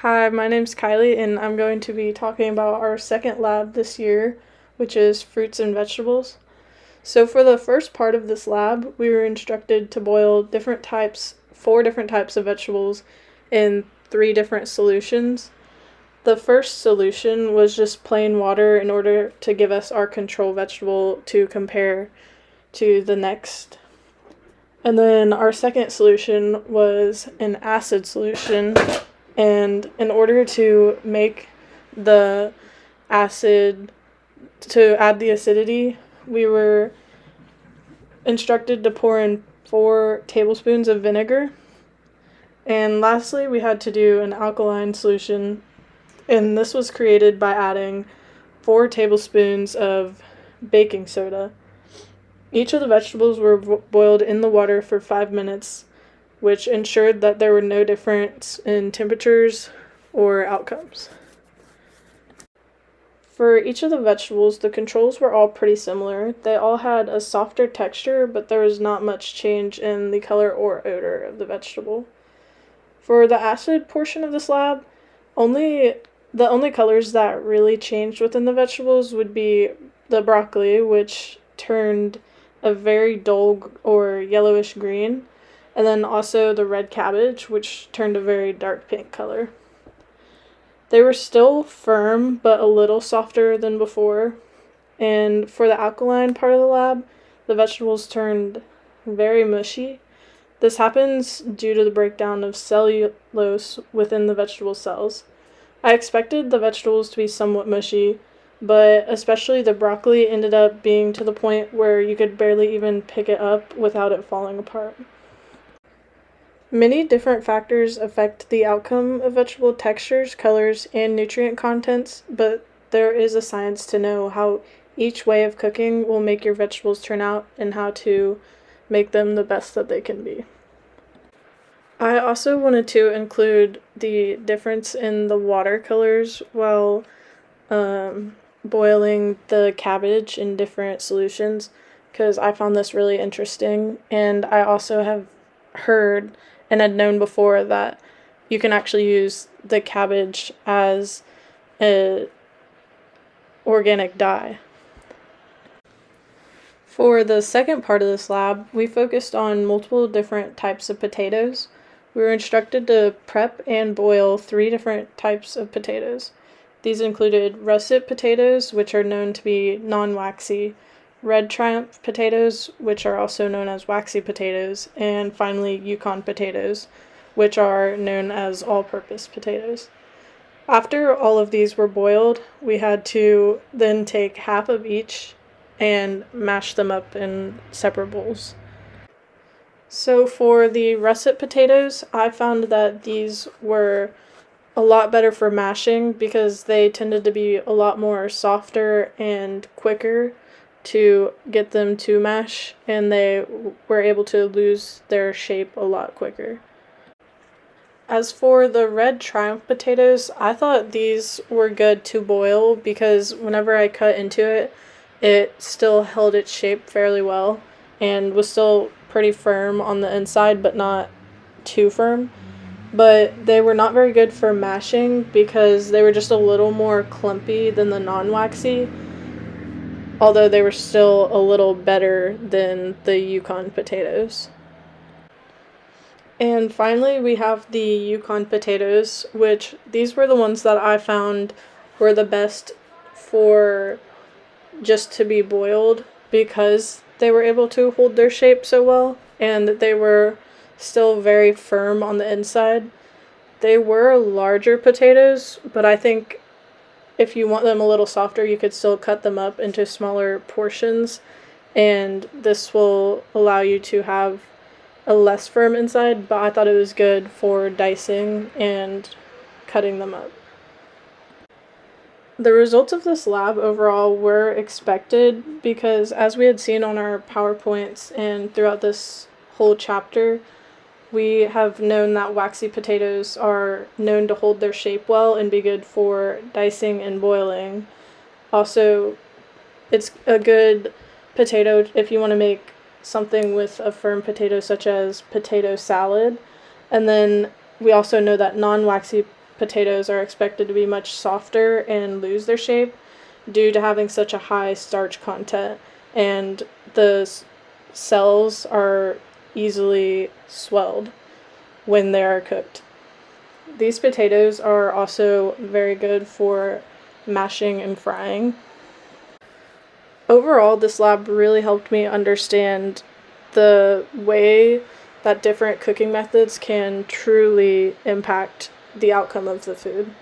Hi, my name's Kylie, and I'm going to be talking about our second lab this year, which is fruits and vegetables. So, for the first part of this lab, we were instructed to boil four different types of vegetables in three different solutions. The first solution was just plain water in order to give us our control vegetable to compare to the next. And then our second solution was an acid solution, and in order to make the acid, to add the acidity, we were instructed to pour in 4 tablespoons of vinegar. And lastly, we had to do an alkaline solution, and this was created by adding 4 tablespoons of baking soda. Each of the vegetables were boiled in the water for 5 minutes, which ensured that there were no difference in temperatures or outcomes. For each of the vegetables, the controls were all pretty similar. They all had a softer texture, but there was not much change in the color or odor of the vegetable. For the acid portion of this lab, the only colors that really changed within the vegetables would be the broccoli, which turned a very dull or yellowish green, and then also the red cabbage, which turned a very dark pink color. They were still firm, but a little softer than before. And for the alkaline part of the lab, the vegetables turned very mushy. This happens due to the breakdown of cellulose within the vegetable cells. I expected the vegetables to be somewhat mushy, but especially the broccoli ended up being to the point where you could barely even pick it up without it falling apart. Many different factors affect the outcome of vegetable textures, colors, and nutrient contents, but there is a science to know how each way of cooking will make your vegetables turn out and how to make them the best that they can be. I also wanted to include the difference in the watercolors while boiling the cabbage in different solutions, because I found this really interesting, and I also have heard and had known before that you can actually use the cabbage as a organic dye. For the second part of this lab, we focused on multiple different types of potatoes. We were instructed to prep and boil 3 different types of potatoes. These included russet potatoes, which are known to be non-waxy, red Triumph potatoes, which are also known as waxy potatoes, and finally Yukon potatoes, which are known as all-purpose potatoes. After all of these were boiled, we had to then take half of each and mash them up in separate bowls. So for the russet potatoes, I found that these were a lot better for mashing because they tended to be a lot more softer and quicker to get them to mash, and they were able to lose their shape a lot quicker. As for the red Triumph potatoes, I thought these were good to boil because whenever I cut into it, it still held its shape fairly well and was still pretty firm on the inside, but not too firm. But they were not very good for mashing because they were just a little more clumpy than the non-waxy, although they were still a little better than the Yukon potatoes. And finally, we have the Yukon potatoes, which these were the ones that I found were the best for just to be boiled because they were able to hold their shape so well, and they were still very firm on the inside. They were larger potatoes, but I think if you want them a little softer, you could still cut them up into smaller portions, and this will allow you to have a less firm inside, but I thought it was good for dicing and cutting them up. The results of this lab overall were expected because, as we had seen on our PowerPoints and throughout this whole chapter, we have known that waxy potatoes are known to hold their shape well and be good for dicing and boiling. Also, it's a good potato if you want to make something with a firm potato such as potato salad. And then we also know that non-waxy potatoes are expected to be much softer and lose their shape due to having such a high starch content, and the cells are easily swelled when they are cooked. These potatoes are also very good for mashing and frying. Overall, this lab really helped me understand the way that different cooking methods can truly impact the outcome of the food.